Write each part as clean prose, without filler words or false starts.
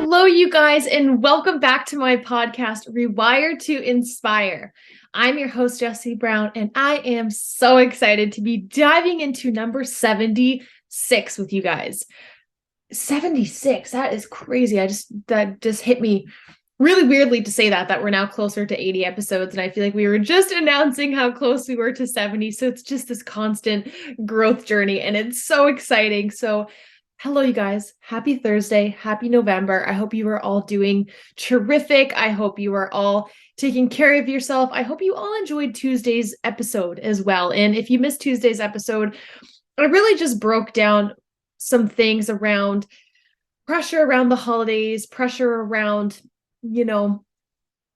Hello, you guys, and welcome back to my podcast, Rewire to Inspire. I'm your host, Jessie Brown, and I am so excited to be diving into number 76 with you guys. 76, that is crazy. That just hit me really weirdly to say that we're now closer to 80 episodes, and I feel like we were just announcing how close we were to 70. So it's just this constant growth journey, and it's so exciting. So hello, you guys. Happy Thursday. Happy November. I hope you are all doing terrific. I hope you are all taking care of yourself. I hope you all enjoyed Tuesday's episode as well. And if you missed Tuesday's episode, I really just broke down some things around pressure around the holidays, pressure around,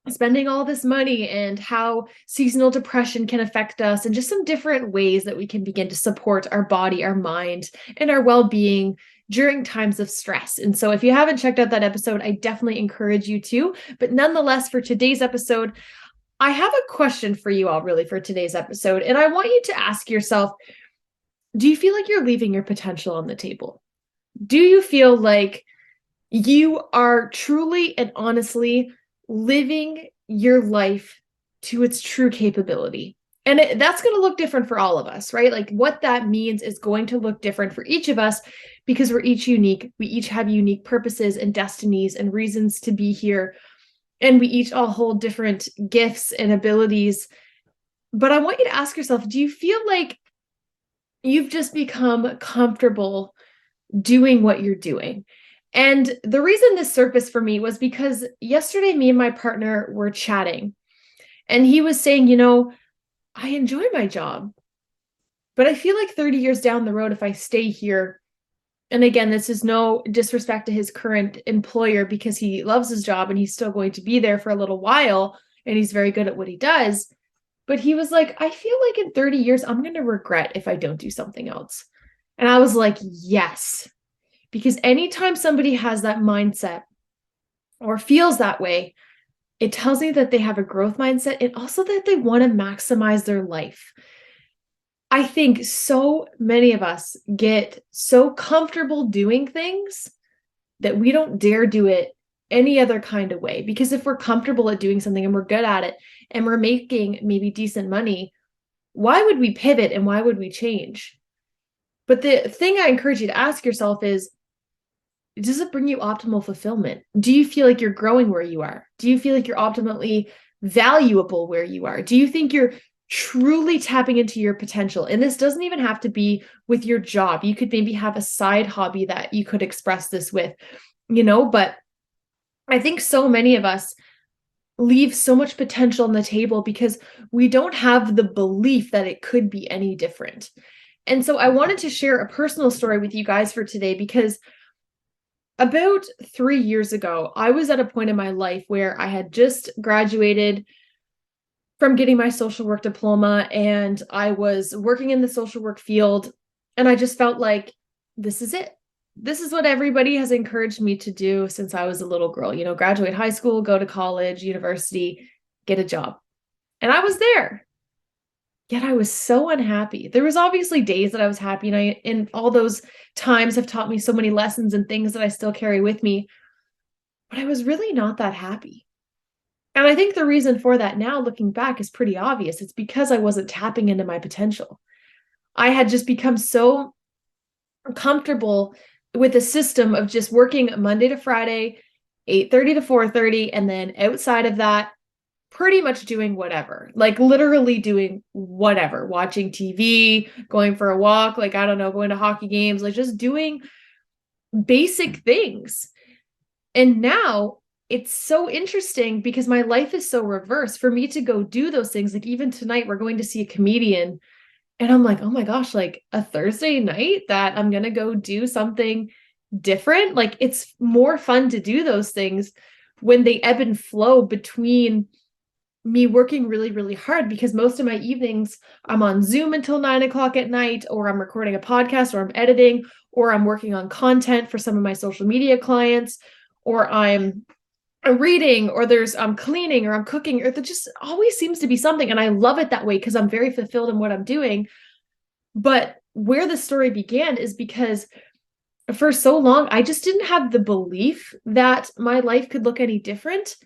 spending all this money and how seasonal depression can affect us, and just some different ways that we can begin to support our body, our mind, and our well-being during times of stress. And so if you haven't checked out that episode, I definitely encourage you to. But nonetheless, for today's episode, I have a question for you all really for today's episode. And I want you to ask yourself, do you feel like you're leaving your potential on the table? Do you feel like you are truly and honestly living your life to its true capability? And that's going to look different for all of us, right? Like what that means is going to look different for each of us because we're each unique. We each have unique purposes and destinies and reasons to be here. And we each all hold different gifts and abilities. But I want you to ask yourself, do you feel like you've just become comfortable doing what you're doing? And the reason this surfaced for me was because yesterday, me and my partner were chatting, and he was saying, I enjoy my job, but I feel like 30 years down the road, if I stay here, and again, this is no disrespect to his current employer because he loves his job and he's still going to be there for a little while and he's very good at what he does. But he was like, I feel like in 30 years, I'm going to regret if I don't do something else. And I was like, yes. Because anytime somebody has that mindset or feels that way, it tells me that they have a growth mindset and also that they want to maximize their life. I think so many of us get so comfortable doing things that we don't dare do it any other kind of way. Because if we're comfortable at doing something and we're good at it and we're making maybe decent money, why would we pivot and why would we change? But the thing I encourage you to ask yourself is, does it bring you optimal fulfillment? Do you feel like you're growing where you are? Do you feel like you're optimally valuable where you are? Do you think you're truly tapping into your potential? And this doesn't even have to be with your job. You could maybe have a side hobby that you could express this with, but I think so many of us leave so much potential on the table because we don't have the belief that it could be any different. And so I wanted to share a personal story with you guys for today because about 3 years ago, I was at a point in my life where I had just graduated from getting my social work diploma, and I was working in the social work field, and I just felt like this is it. This is what everybody has encouraged me to do since I was a little girl, graduate high school, go to college, university, get a job. And I was there. Yet I was so unhappy. There was obviously days that I was happy, and all those times have taught me so many lessons and things that I still carry with me. But I was really not that happy. And I think the reason for that now, looking back, is pretty obvious. It's because I wasn't tapping into my potential. I had just become so comfortable with a system of just working Monday to Friday, 8:30 to 4:30, and then outside of that, pretty much doing whatever, like literally doing whatever, watching TV, going for a walk, like, I don't know, going to hockey games, like just doing basic things. And now it's so interesting because my life is so reversed for me to go do those things. Like even tonight, we're going to see a comedian and I'm like, oh my gosh, like a Thursday night that I'm going to go do something different. Like it's more fun to do those things when they ebb and flow between me working really, really hard, because most of my evenings I'm on Zoom until 9 o'clock at night, or I'm recording a podcast, or I'm editing, or I'm working on content for some of my social media clients, or I'm reading, or I'm cleaning, or I'm cooking, or there just always seems to be something. And I love it that way because I'm very fulfilled in what I'm doing. But where the story began is because for so long, I just didn't have the belief that my life could look any different.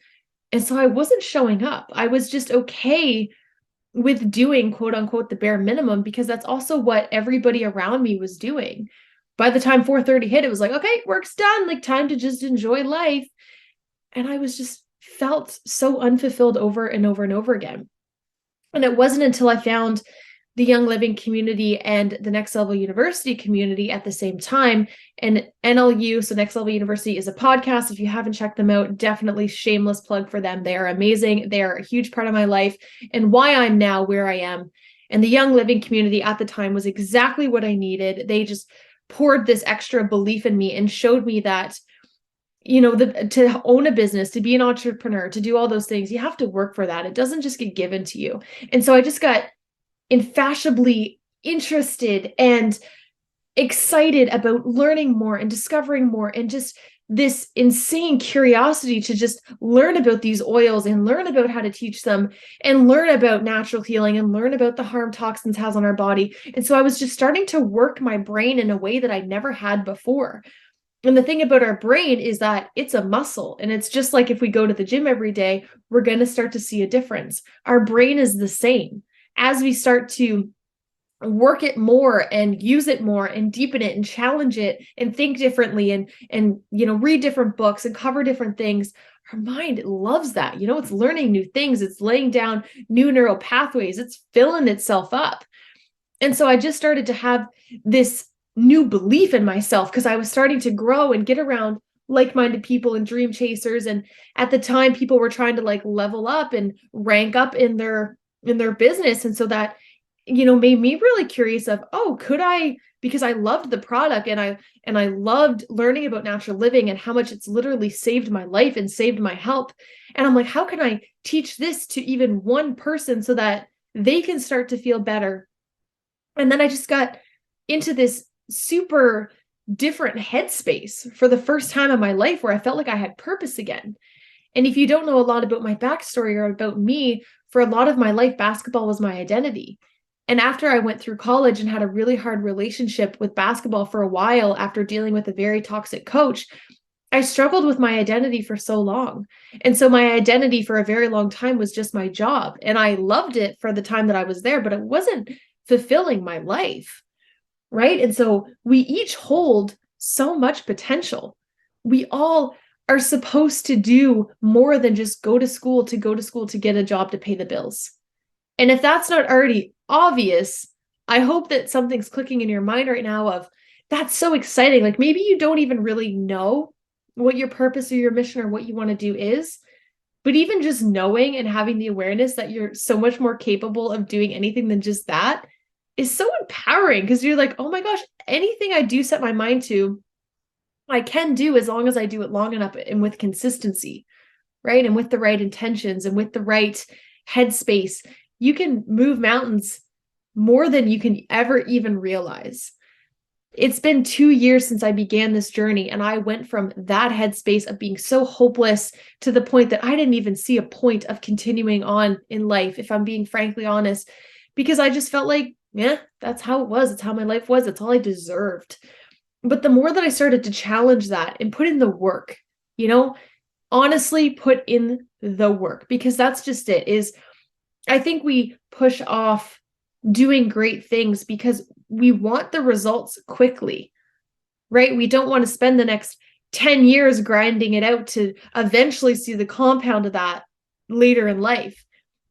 And so I wasn't showing up. I was just okay with doing quote unquote the bare minimum because that's also what everybody around me was doing. By the time 4:30 hit, it was like, okay, work's done, like time to just enjoy life. And I was just felt so unfulfilled over and over and over again. And it wasn't until I found the Young Living community and the Next Level University community at the same time. And NLU, so Next Level University, is a podcast. If you haven't checked them out, definitely shameless plug for them. They are amazing. They are a huge part of my life and why I'm now where I am. And the Young Living community at the time was exactly what I needed. They just poured this extra belief in me and showed me that, to own a business, to be an entrepreneur, to do all those things, you have to work for that. It doesn't just get given to you. And so I just got infatuably interested and excited about learning more and discovering more, and just this insane curiosity to just learn about these oils and learn about how to teach them and learn about natural healing and learn about the harm toxins has on our body. And so I was just starting to work my brain in a way that I never had before. And the thing about our brain is that it's a muscle, and it's just like if we go to the gym every day, we're going to start to see a difference. Our brain is the same. As we start to work it more and use it more and deepen it and challenge it and think differently and read different books and cover different things, our mind loves that. It's learning new things, it's laying down new neural pathways, it's filling itself up. And so I just started to have this new belief in myself because I was starting to grow and get around like-minded people and dream chasers. And at the time, people were trying to like level up and rank up in their business. And so that, made me really curious of, could I, because I loved the product and I loved learning about natural living and how much it's literally saved my life and saved my health. And I'm like, how can I teach this to even one person so that they can start to feel better? And then I just got into this super different headspace for the first time in my life where I felt like I had purpose again. And if you don't know a lot about my backstory or about me, for a lot of my life, basketball was my identity. And after I went through college and had a really hard relationship with basketball for a while after dealing with a very toxic coach, I struggled with my identity for so long. And so my identity for a very long time was just my job. And I loved it for the time that I was there, but it wasn't fulfilling my life, right? And so we each hold so much potential. We all are supposed to do more than just go to school to get a job to pay the bills. And if that's not already obvious, I hope that something's clicking in your mind right now of, that's so exciting. Like maybe you don't even really know what your purpose or your mission or what you want to do is, but even just knowing and having the awareness that you're so much more capable of doing anything than just that is so empowering, because you're like, oh my gosh, anything I do set my mind to, I can do as long as I do it long enough and with consistency, right? And with the right intentions and with the right headspace, you can move mountains more than you can ever even realize. It's been 2 years since I began this journey, and I went from that headspace of being so hopeless to the point that I didn't even see a point of continuing on in life, if I'm being frankly honest, because I just felt like, yeah, that's how it was. It's how my life was. It's all I deserved. But the more that I started to challenge that and put in the work, honestly put in the work, because that's just it, is I think we push off doing great things because we want the results quickly, right? We don't want to spend the next 10 years grinding it out to eventually see the compound of that later in life.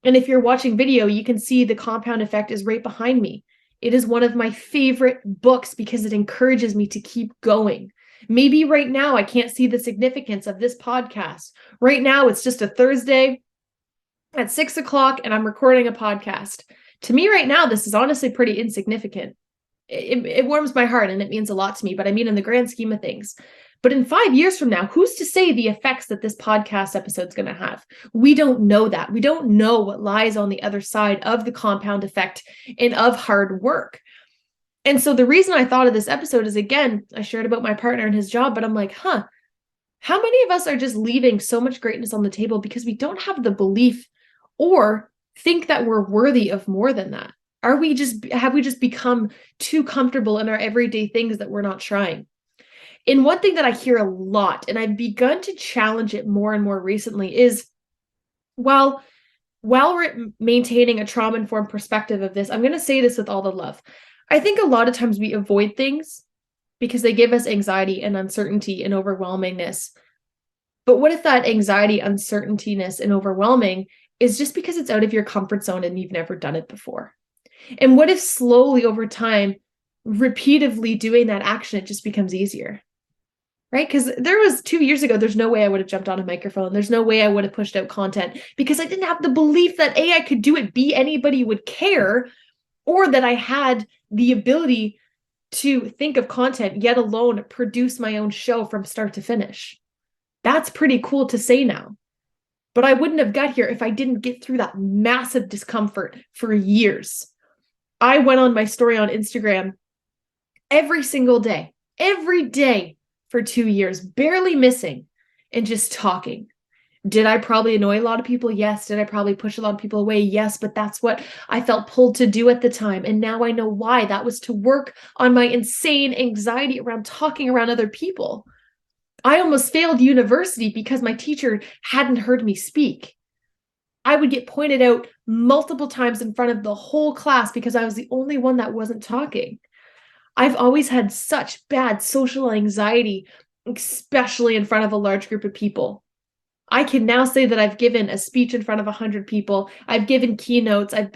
And if you're watching video, you can see the compound effect is right behind me. It is one of my favorite books because it encourages me to keep going. Maybe right now I can't see the significance of this podcast. Right now it's just a Thursday at 6:00 and I'm recording a podcast. To me right now, this is honestly pretty insignificant. It warms my heart and it means a lot to me, but I mean in the grand scheme of things. But in 5 years from now, who's to say the effects that this podcast episode is going to have? We don't know that. We don't know what lies on the other side of the compound effect and of hard work. And so the reason I thought of this episode is, again, I shared about my partner and his job, but I'm like, how many of us are just leaving so much greatness on the table because we don't have the belief or think that we're worthy of more than that? Have we just become too comfortable in our everyday things that we're not trying? And one thing that I hear a lot, and I've begun to challenge it more and more recently, is while we're maintaining a trauma-informed perspective of this, I'm going to say this with all the love. I think a lot of times we avoid things because they give us anxiety and uncertainty and overwhelmingness. But what if that anxiety, uncertaintiness, and overwhelming is just because it's out of your comfort zone and you've never done it before? And what if slowly over time, repeatedly doing that action, it just becomes easier? Right? Because there was 2 years ago, there's no way I would have jumped on a microphone. There's no way I would have pushed out content because I didn't have the belief that A, I could do it, B, anybody would care, or that I had the ability to think of content, yet alone produce my own show from start to finish. That's pretty cool to say now. But I wouldn't have got here if I didn't get through that massive discomfort for years. I went on my story on Instagram every single day, every day, for 2 years, barely missing, and just talking. Did I probably annoy a lot of people? Yes. Did I probably push a lot of people away? Yes. But that's what I felt pulled to do at the time. And now I know why. That was to work on my insane anxiety around talking around other people. I almost failed university because my teacher hadn't heard me speak. I would get pointed out multiple times in front of the whole class because I was the only one that wasn't talking. I've always had such bad social anxiety, especially in front of a large group of people. I can now say that I've given a speech in front of 100 people. I've given keynotes. I've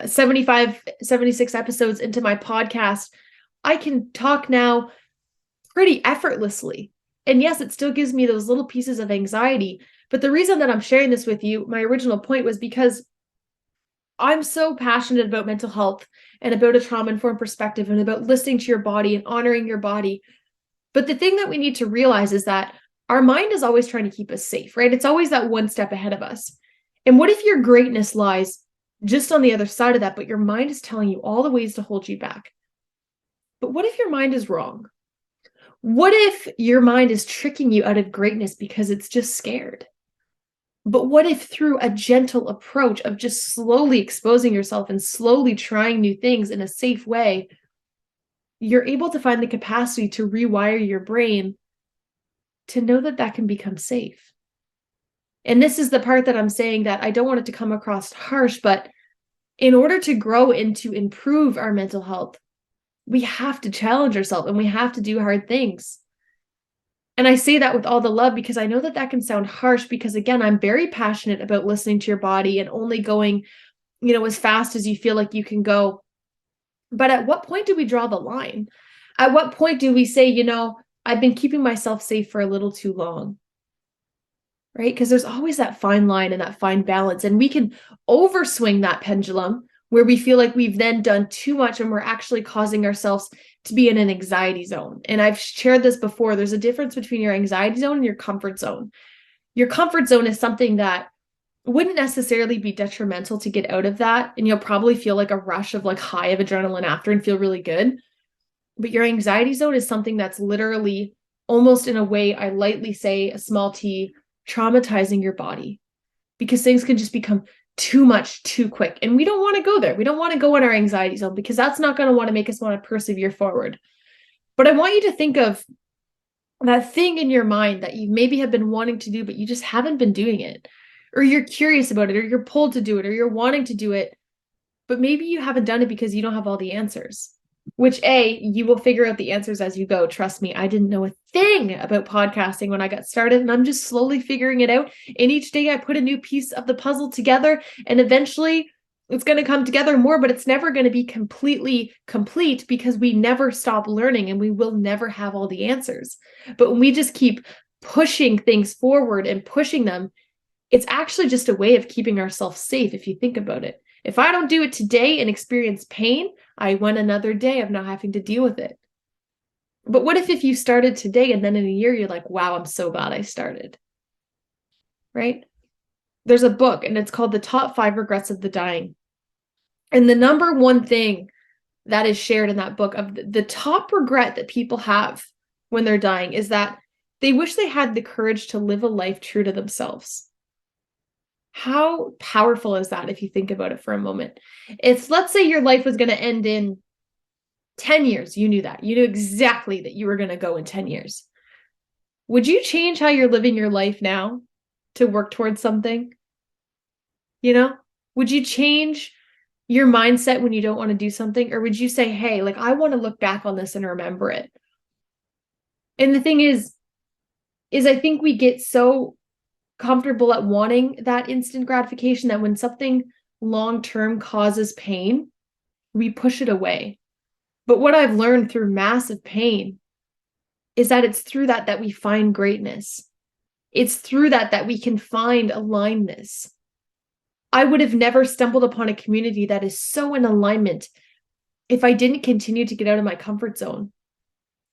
75, 76 episodes into my podcast. I can talk now pretty effortlessly. And yes, it still gives me those little pieces of anxiety. But the reason that I'm sharing this with you, my original point, was because I'm so passionate about mental health and about a trauma-informed perspective and about listening to your body and honoring your body. But the thing that we need to realize is that our mind is always trying to keep us safe, right? It's always that one step ahead of us. And what if your greatness lies just on the other side of that, but your mind is telling you all the ways to hold you back? But what if your mind is wrong? What if your mind is tricking you out of greatness because it's just scared? But what if through a gentle approach of just slowly exposing yourself and slowly trying new things in a safe way, you're able to find the capacity to rewire your brain to know that that can become safe? And this is the part that I'm saying that I don't want it to come across harsh, but in order to grow and to improve our mental health, we have to challenge ourselves and we have to do hard things. And I say that with all the love because I know that that can sound harsh because, again, I'm very passionate about listening to your body and only going, as fast as you feel like you can go. But at what point do we draw the line? At what point do we say, I've been keeping myself safe for a little too long? Right? Because there's always that fine line and that fine balance. And we can overswing that pendulum where we feel like we've then done too much and we're actually causing ourselves to be in an anxiety zone. And I've shared this before. There's a difference between your anxiety zone and your comfort zone. Your comfort zone is something that wouldn't necessarily be detrimental to get out of that. And you'll probably feel like a rush of high of adrenaline after and feel really good. But your anxiety zone is something that's literally, almost in a way, I lightly say, a small t, traumatizing your body, because things can just become too much too quick. And we don't want to go there. We don't want to go in our anxiety zone because that's not going to want to make us want to persevere forward. But I want you to think of that thing in your mind that you maybe have been wanting to do, but you just haven't been doing it, or you're curious about it, or you're pulled to do it, or you're wanting to do it, but maybe you haven't done it because you don't have all the answers. Which you will figure out the answers as you go. Trust me, I didn't know a thing about podcasting when I got started, and I'm just slowly figuring it out. And each day I put a new piece of the puzzle together, and eventually it's going to come together more, but it's never going to be completely complete because we never stop learning and we will never have all the answers. But when we just keep pushing things forward and pushing them, it's actually just a way of keeping ourselves safe if you think about it. If I don't do it today and experience pain, I went another day of not having to deal with it. But what if you started today and then in a year, you're like, wow, I'm so glad I started, right? There's a book and it's called The Top 5 Regrets of the Dying. And the number one thing that is shared in that book of the top regret that people have when they're dying is that they wish they had the courage to live a life true to themselves. How powerful is that if you think about it for a moment? Let's say your life was going to end in 10 years, you knew that. You knew exactly that you were going to go in 10 years. Would you change how you're living your life now to work towards something? You know, would you change your mindset when you don't want to do something? Or would you say, hey, like, I want to look back on this and remember it? And the thing is I think we get so comfortable at wanting that instant gratification that when something long-term causes pain, we push it away. But what I've learned through massive pain is that it's through that we find greatness. It's through that we can find alignedness. I would have never stumbled upon a community that is so in alignment if I didn't continue to get out of my comfort zone.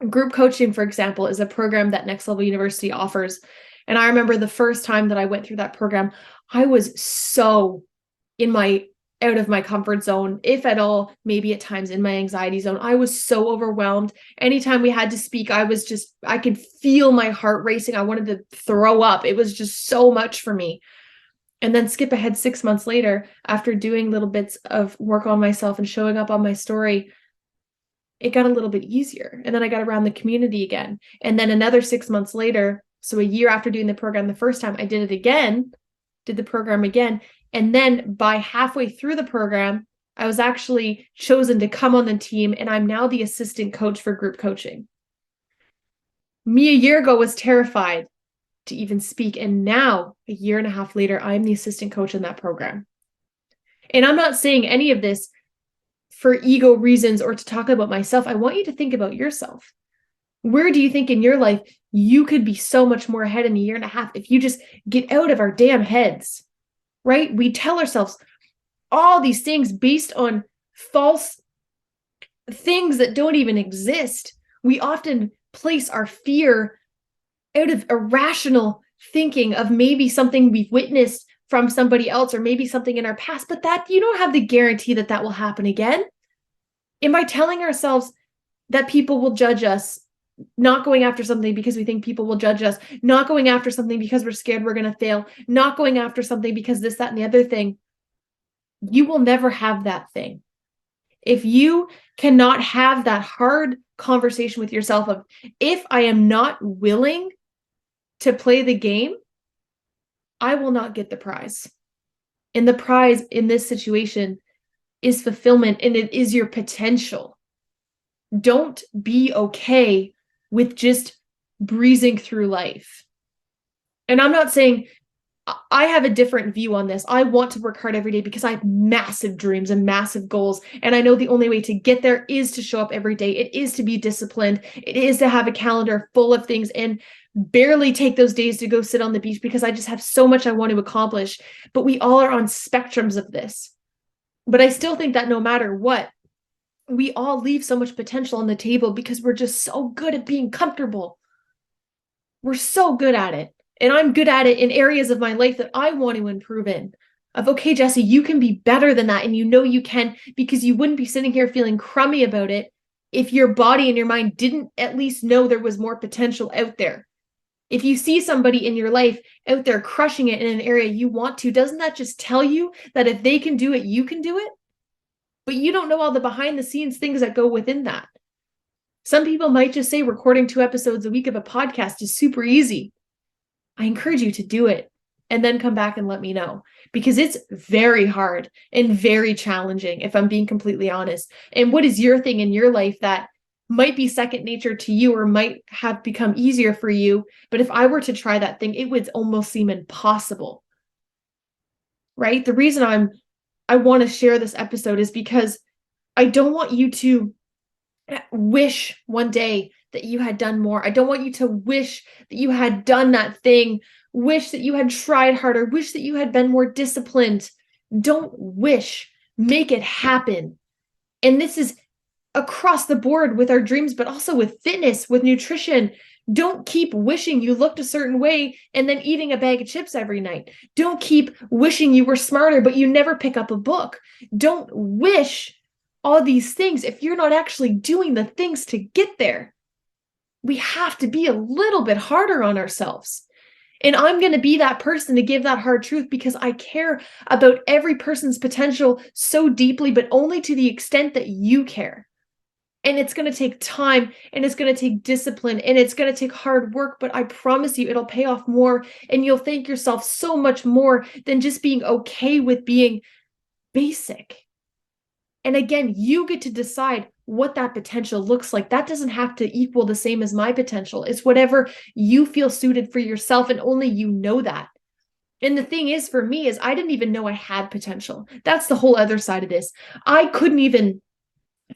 Group coaching, for example, is a program that Next Level University offers. And I remember the first time that I went through that program, I was so out of my comfort zone, if at all, maybe at times in my anxiety zone. I was so overwhelmed. Anytime we had to speak, I could feel my heart racing. I wanted to throw up. It was just so much for me. And then skip ahead 6 months later, after doing little bits of work on myself and showing up on my story, it got a little bit easier. And then I got around the community again. And then another 6 months later, so a year after doing the program the first time, I did the program again. And then by halfway through the program, I was actually chosen to come on the team, and I'm now the assistant coach for group coaching. Me a year ago was terrified to even speak. And now, a year and a half later, I'm the assistant coach in that program. And I'm not saying any of this for ego reasons or to talk about myself. I want you to think about yourself. Where do you think in your life you could be so much more ahead in a year and a half if you just get out of our damn heads, right? We tell ourselves all these things based on false things that don't even exist. We often place our fear out of irrational thinking of maybe something we've witnessed from somebody else or maybe something in our past, but that you don't have the guarantee that will happen again. And by telling ourselves that people will judge us, not going after something because we think people will judge us, not going after something because we're scared we're going to fail, not going after something because this, that, and the other thing, you will never have that thing. If you cannot have that hard conversation with yourself of, if I am not willing to play the game, I will not get the prize. And the prize in this situation is fulfillment, and it is your potential. Don't be okay with just breezing through life. And I'm not saying I have a different view on this. I want to work hard every day because I have massive dreams and massive goals. And I know the only way to get there is to show up every day. It is to be disciplined. It is to have a calendar full of things and barely take those days to go sit on the beach because I just have so much I want to accomplish. But we all are on spectrums of this. But I still think that no matter what, we all leave so much potential on the table because we're just so good at being comfortable. We're so good at it. And I'm good at it in areas of my life that I want to improve in. Of, okay, Jessie, you can be better than that. And you know you can, because you wouldn't be sitting here feeling crummy about it if your body and your mind didn't at least know there was more potential out there. If you see somebody in your life out there crushing it in an area you want to, doesn't that just tell you that if they can do it, you can do it? But you don't know all the behind the scenes things that go within that. Some people might just say recording 2 episodes a week of a podcast is super easy. I encourage you to do it and then come back and let me know, because it's very hard and very challenging, if I'm being completely honest. And what is your thing in your life that might be second nature to you or might have become easier for you? But if I were to try that thing, it would almost seem impossible, right? The reason I want to share this episode is because I don't want you to wish one day that you had done more. I don't want you to wish that you had done that thing, wish that you had tried harder, wish that you had been more disciplined. Don't wish, make it happen. And this is across the board with our dreams, but also with fitness, with nutrition. Don't keep wishing you looked a certain way and then eating a bag of chips every night. Don't keep wishing you were smarter, but you never pick up a book. Don't wish all these things if you're not actually doing the things to get there. We have to be a little bit harder on ourselves. And I'm going to be that person to give that hard truth because I care about every person's potential so deeply, but only to the extent that you care. And it's going to take time, and it's going to take discipline, and it's going to take hard work, but I promise you it'll pay off more, and you'll thank yourself so much more than just being okay with being basic. And again, you get to decide what that potential looks like. That doesn't have to equal the same as my potential. It's whatever you feel suited for yourself, and only you know that. And the thing is, for me, is I didn't even know I had potential. That's the whole other side of this. I couldn't even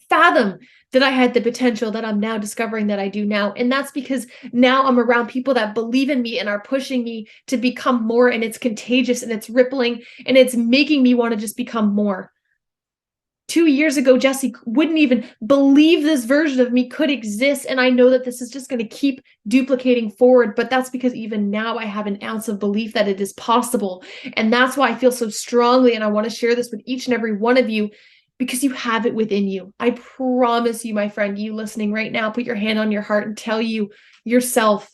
fathom that I had the potential that I'm now discovering that I do now. And that's because now I'm around people that believe in me and are pushing me to become more, and it's contagious and it's rippling and it's making me want to just become more. 2 years ago, Jessie wouldn't even believe this version of me could exist. And I know that this is just going to keep duplicating forward, but that's because even now I have an ounce of belief that it is possible. And that's why I feel so strongly. And I want to share this with each and every one of you, because you have it within you. I promise you, my friend, you listening right now, put your hand on your heart and tell you yourself,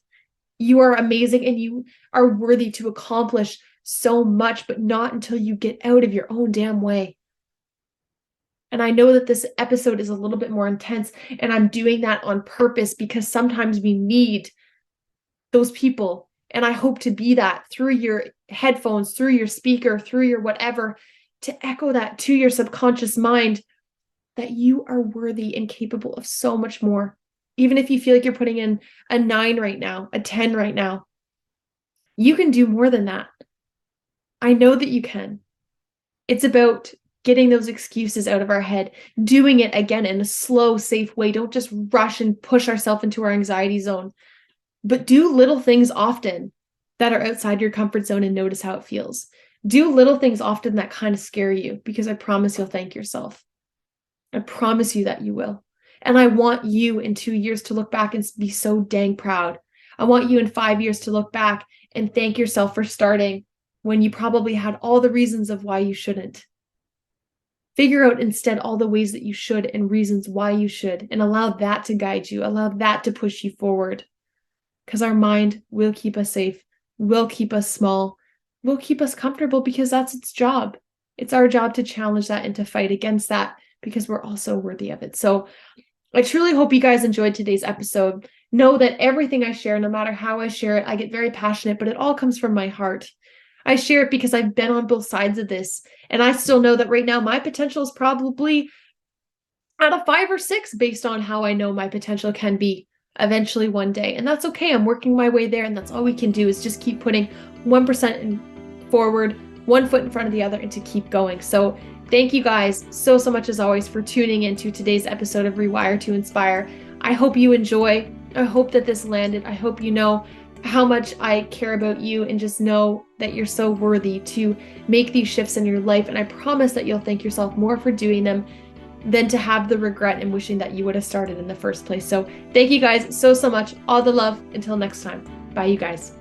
you are amazing and you are worthy to accomplish so much, but not until you get out of your own damn way. And I know that this episode is a little bit more intense, and I'm doing that on purpose because sometimes we need those people. And I hope to be that through your headphones, through your speaker, through your whatever, to echo that to your subconscious mind that you are worthy and capable of so much more. Even if you feel like you're putting in a 9 right now, a 10 right now, you can do more than that. I know that you can. It's about getting those excuses out of our head, doing it again in a slow, safe way. Don't just rush and push ourselves into our anxiety zone, but do little things often that are outside your comfort zone and notice how it feels. Do little things often that kind of scare you, because I promise you'll thank yourself. I promise you that you will. And I want you in 2 years to look back and be so dang proud. I want you in 5 years to look back and thank yourself for starting when you probably had all the reasons of why you shouldn't. Figure out instead all the ways that you should and reasons why you should, and allow that to guide you, allow that to push you forward. Because our mind will keep us safe, will keep us small, will keep us comfortable, because that's its job. It's our job to challenge that and to fight against that, because we're also worthy of it. So I truly hope you guys enjoyed today's episode. Know that everything I share, no matter how I share it, I get very passionate, but it all comes from my heart. I share it because I've been on both sides of this. And I still know that right now my potential is probably at a 5 or 6 based on how I know my potential can be eventually one day. And that's okay. I'm working my way there. And that's all we can do, is just keep putting 1% forward, 1 foot in front of the other, and to keep going. So thank you guys so much as always for tuning into today's episode of Rewire to Inspire. I hope you enjoy. I hope that this landed. I hope you know how much I care about you, and just know that you're so worthy to make these shifts in your life. And I promise that you'll thank yourself more for doing them than to have the regret and wishing that you would have started in the first place. So thank you guys so much. All the love. Until next time. Bye, you guys.